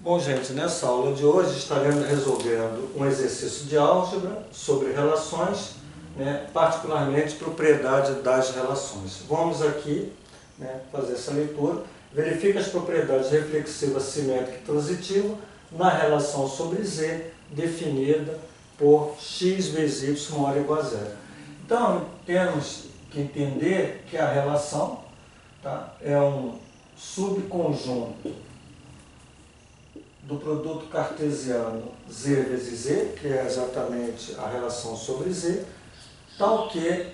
Bom, gente, nessa aula de hoje estaremos resolvendo um exercício de álgebra sobre relações, particularmente propriedade das relações. Vamos aqui fazer essa leitura. Verifica as propriedades reflexiva, simétrica e transitiva na relação sobre Z definida por x vezes y maior ou igual a zero. Então, temos que entender que a relação é um subconjunto do produto cartesiano Z vezes Z, que é exatamente a relação sobre Z, tal que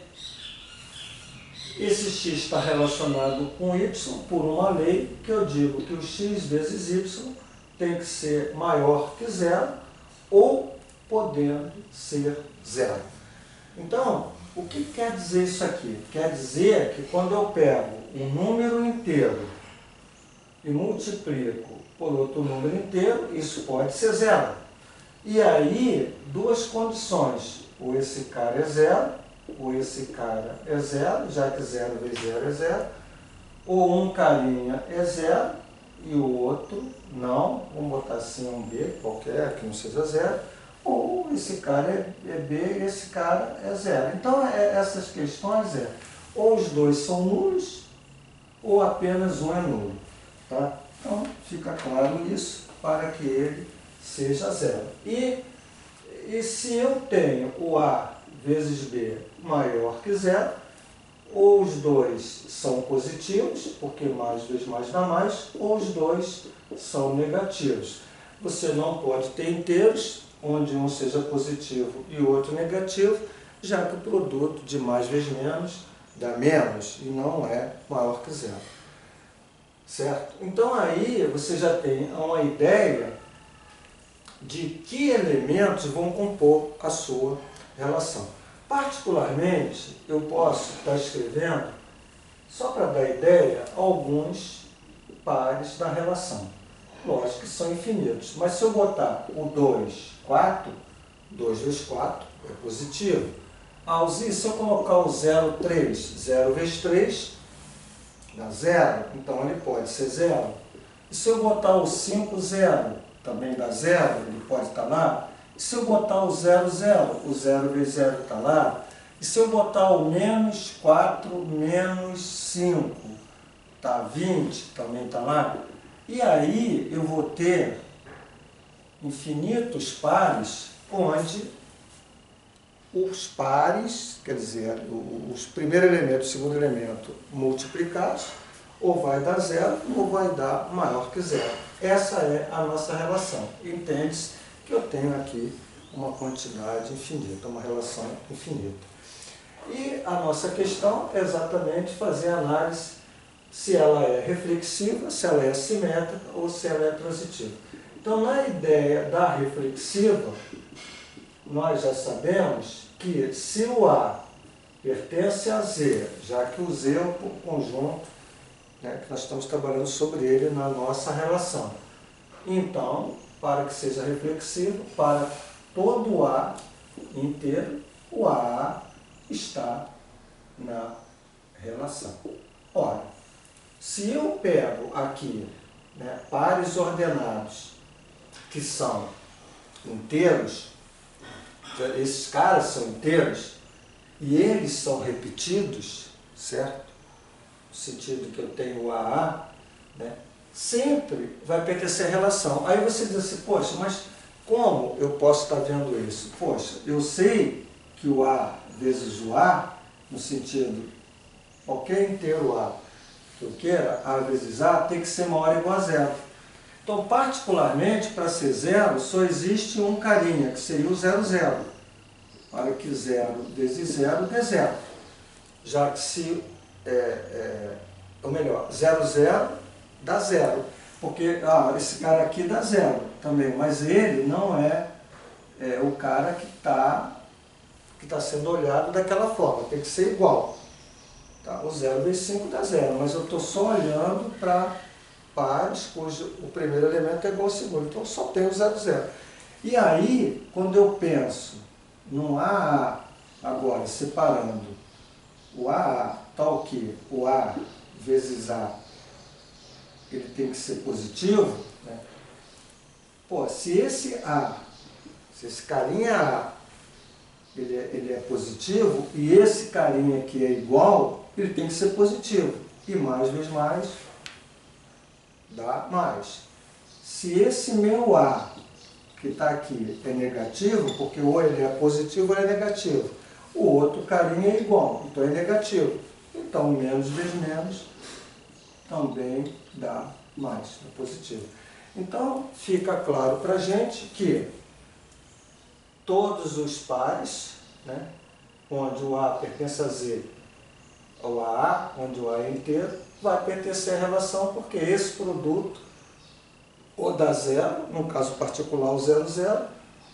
esse x está relacionado com y por uma lei que eu digo que o x vezes y tem que ser maior que zero ou podendo ser zero. Então, o que quer dizer isso aqui? Quer dizer que quando eu pego um número inteiro e multiplico por outro número inteiro, isso pode ser zero. E aí, duas condições. Ou esse cara é zero, ou esse cara é zero, já que 0 vezes 0 é zero. Ou um carinha é zero e o outro não. Vamos botar assim um B qualquer, que não seja zero. Ou esse cara é B e esse cara é zero. Então, essas questões ou os dois são nulos, ou apenas um é nulo. Tá? Então, fica claro isso para que ele seja zero. E se eu tenho o A vezes B maior que zero, ou os dois são positivos, porque mais vezes mais dá mais, ou os dois são negativos. Você não pode ter inteiros onde um seja positivo e o outro negativo, já que o produto de mais vezes menos dá menos e não é maior que zero. Certo? Então aí você já tem uma ideia de que elementos vão compor a sua relação. Particularmente, eu posso estar escrevendo, só para dar ideia, alguns pares da relação. Lógico que são infinitos, mas se eu botar o 2, 4, 2 vezes 4 é positivo. Se eu colocar o 0, 3, 0 vezes 3, dá zero, então ele pode ser zero. E se eu botar o 5, 0, também dá zero, ele pode estar lá. E se eu botar o 0, 0, o 0 vezes 0 está lá. E se eu botar o menos 4, menos 5, tá 20, também está lá. E aí eu vou ter infinitos pares onde os pares, quer dizer, os primeiro elemento e o segundo elemento multiplicados, ou vai dar zero ou vai dar maior que zero. Essa é a nossa relação. Entende-se que eu tenho aqui uma quantidade infinita, uma relação infinita. E a nossa questão é exatamente fazer a análise se ela é reflexiva, se ela é simétrica ou se ela é transitiva. Então, na ideia da reflexiva, nós já sabemos que se o A pertence a Z, já que o Z é um conjunto, que nós estamos trabalhando sobre ele na nossa relação. Então, para que seja reflexivo, para todo o A inteiro, o A está na relação. Ora, se eu pego aqui pares ordenados que são inteiros, esses caras são inteiros, e eles são repetidos, certo? No sentido que eu tenho o AA, sempre vai pertencer à relação. Aí você diz assim, poxa, mas como eu posso estar vendo isso? Poxa, eu sei que o A vezes o A, no sentido, qualquer inteiro A que eu queira, A vezes A, tem que ser maior ou igual a zero. Então, particularmente, para ser zero, só existe um carinha, que seria o 0, 0. Para que 0 vezes 0 dê zero. Já que se, ou melhor, 0, 0 dá zero. Porque esse cara aqui dá zero também, mas ele não é o cara que está sendo olhado daquela forma, tem que ser igual. Tá? O 0 vezes 5 dá zero, mas eu estou só olhando para pares cujo o primeiro elemento é igual ao segundo, então eu só tenho 0, 0. E aí, quando eu penso no AA, agora separando o AA, tal que o A vezes A ele tem que ser positivo, pô, se esse carinha A, ele é positivo, e esse carinha aqui é igual, ele tem que ser positivo. E mais vezes mais dá mais. Se esse meu A, que está aqui, é negativo, porque ou ele é positivo ou ele é negativo, o outro carinha é igual, então é negativo. Então, menos vezes menos também dá mais, é positivo. Então, fica claro para a gente que todos os pares, né, onde o A pertence a Z, ou a A, onde o A é inteiro, vai pertencer à relação, porque esse produto ou dá zero, no caso particular o 0, 0,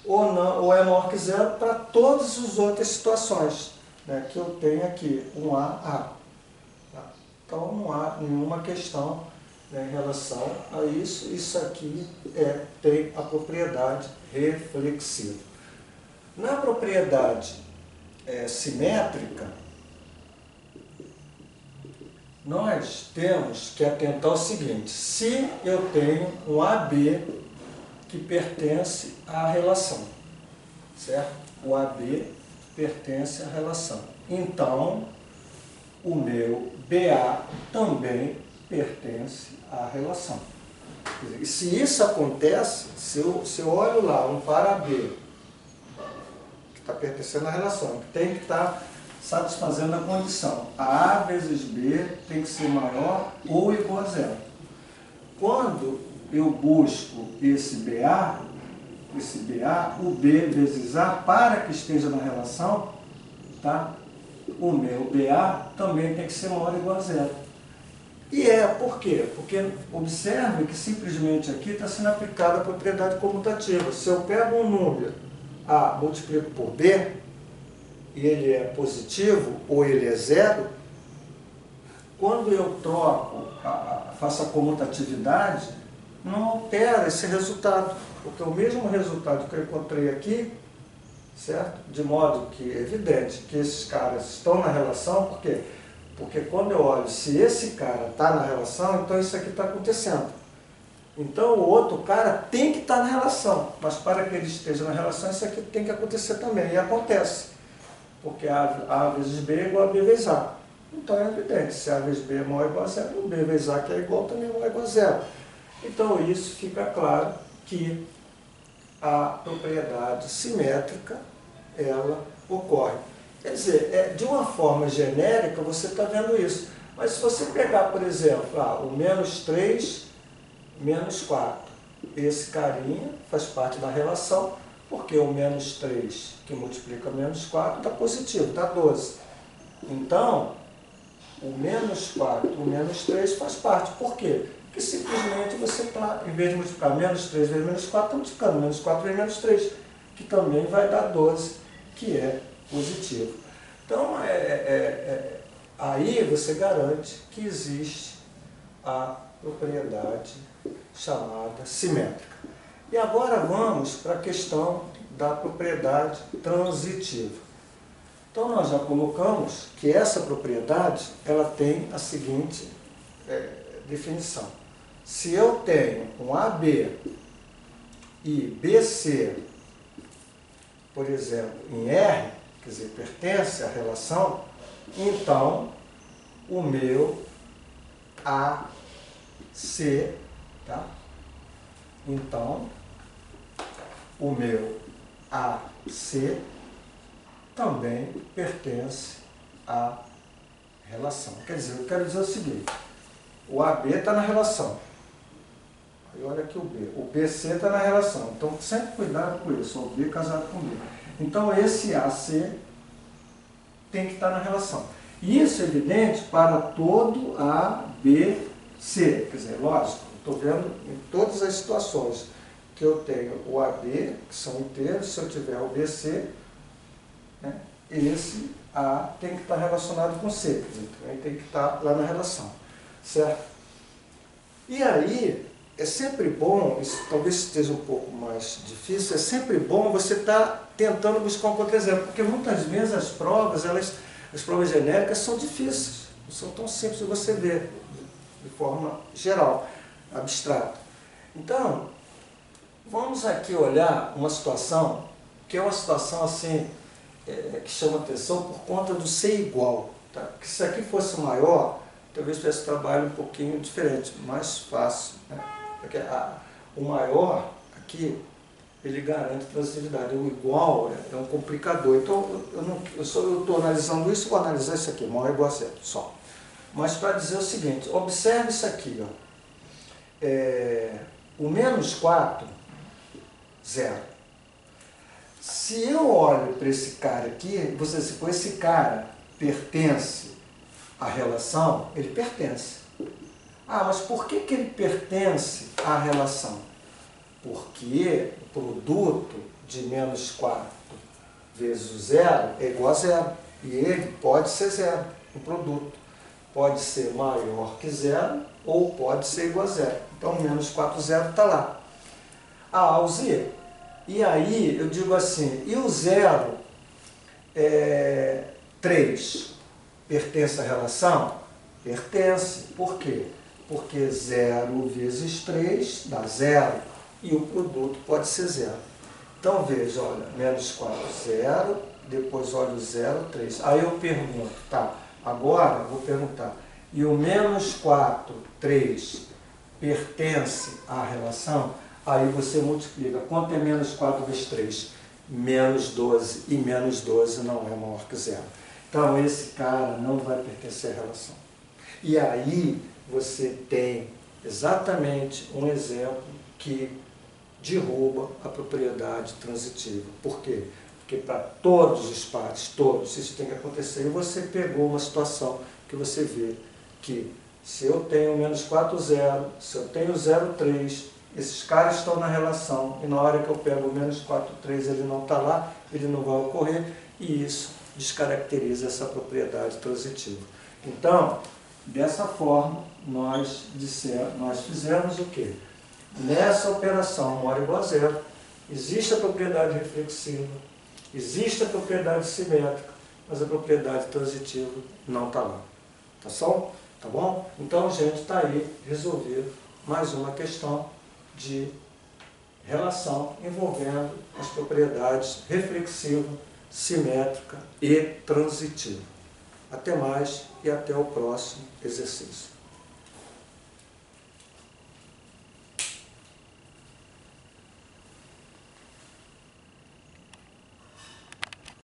ou, não, ou é maior que zero para todas as outras situações, né, que eu tenho aqui, um A. Tá? Então não há nenhuma questão, né, em relação a isso. Isso aqui tem a propriedade reflexiva. Na propriedade simétrica, nós temos que atentar ao seguinte: se eu tenho um AB que pertence à relação, certo? O AB pertence à relação. Então, o meu BA também pertence à relação. Quer dizer, e se isso acontece, se eu olho lá um par AB que está pertencendo à relação, que tem que estar satisfazendo a condição A vezes B tem que ser maior ou igual a zero. Quando eu busco esse BA, o B vezes A, para que esteja na relação, tá? O meu BA também tem que ser maior ou igual a zero. E por quê? Porque observe que simplesmente aqui está sendo aplicada a propriedade comutativa. Se eu pego um número A, multiplico por B, e ele é positivo ou ele é zero, quando eu troco, faço a comutatividade, não altera esse resultado, porque o mesmo resultado que eu encontrei aqui, certo? De modo que é evidente que esses caras estão na relação. Por quê? Porque quando eu olho, se esse cara está na relação, então isso aqui está acontecendo. Então o outro cara tem que estar na relação, mas para que ele esteja na relação, isso aqui tem que acontecer também, e acontece. Porque A vezes B é igual a B vezes A. Então é evidente, se A vezes B é maior ou igual a zero, o B vezes A que é igual também é maior ou igual a zero. Então isso fica claro que a propriedade simétrica, ela ocorre. Quer dizer, de uma forma genérica você está vendo isso. Mas se você pegar, por exemplo, o menos 3, menos 4, esse carinha faz parte da relação, porque o menos 3 que multiplica menos 4 dá positivo, dá 12. Então, o menos 4, o menos 3 faz parte. Por quê? Porque simplesmente você está, em vez de multiplicar menos 3 vezes menos 4, está multiplicando menos 4 vezes menos 3, que também vai dar 12, que é positivo. Então, aí você garante que existe a propriedade chamada simétrica. E agora vamos para a questão da propriedade transitiva. Então nós já colocamos que essa propriedade ela tem a seguinte definição. Se eu tenho um AB e BC, por exemplo, em R, quer dizer, pertence à relação, então o meu AC, tá? Então, o meu AC também pertence à relação. Quer dizer, eu quero dizer o seguinte: o AB está na relação. Aí olha aqui o B. O BC está na relação. Então, sempre cuidado com isso. O B casado com B. Então, esse AC tem que estar na relação. Isso é evidente para todo ABC. Quer dizer, lógico, estou vendo em todas as situações que eu tenho o AB, que são inteiros, se eu tiver o BC, né, esse A tem que estar relacionado com C, quer dizer, também tem que estar lá na relação, certo? E aí, é sempre bom, isso talvez esteja um pouco mais difícil, é sempre bom você estar tentando buscar um contra-exemplo, porque muitas vezes as provas genéricas são difíceis, não são tão simples de você ver, de forma geral, abstrata. Então, Vamos aqui olhar uma situação, que é uma situação assim, que chama atenção por conta do ser igual. Tá? Que se aqui fosse maior, talvez tivesse trabalho um pouquinho diferente, mais fácil. Né? Porque o maior aqui, ele garante transitividade. O igual é um complicador. Então, eu estou analisando isso, vou analisar isso aqui, maior é igual a zero, só. Mas para dizer o seguinte, observe isso aqui. Ó. O menos 4, 0. Se eu olho para esse cara aqui, você se for esse cara pertence à relação, ele pertence. Ah, mas por que ele pertence à relação? Porque o produto de menos 4 vezes o 0 é igual a 0. E ele pode ser 0, o produto. Pode ser maior que 0 ou pode ser igual a 0. Então, menos 4, 0 está lá. O Z. E aí, eu digo assim, e o 0, 3, pertence à relação? Pertence. Por quê? Porque 0 vezes 3 dá 0 e o produto pode ser 0. Então, veja, olha, menos 4, 0, depois olha o 0, 3. Aí eu pergunto, tá, agora eu vou perguntar, e o menos 4, 3 pertence à relação? Aí você multiplica. Quanto é menos 4 vezes 3? Menos 12. E menos 12 não é maior que 0. Então, esse cara não vai pertencer à relação. E aí, você tem exatamente um exemplo que derruba a propriedade transitiva. Por quê? Porque para todos os pares, todos, isso tem que acontecer. E você pegou uma situação que você vê que se eu tenho menos 4, 0, se eu tenho 0, 3, esses caras estão na relação, e na hora que eu pego o menos 4, 3, ele não está lá, ele não vai ocorrer, e isso descaracteriza essa propriedade transitiva. Então, dessa forma, nós fizemos o quê? Nessa operação maior igual a 0, existe a propriedade reflexiva, existe a propriedade simétrica, mas a propriedade transitiva não está lá. Tá bom? Então, gente, está aí resolver mais uma questão de relação envolvendo as propriedades reflexiva, simétrica e transitiva. Até mais e até o próximo exercício.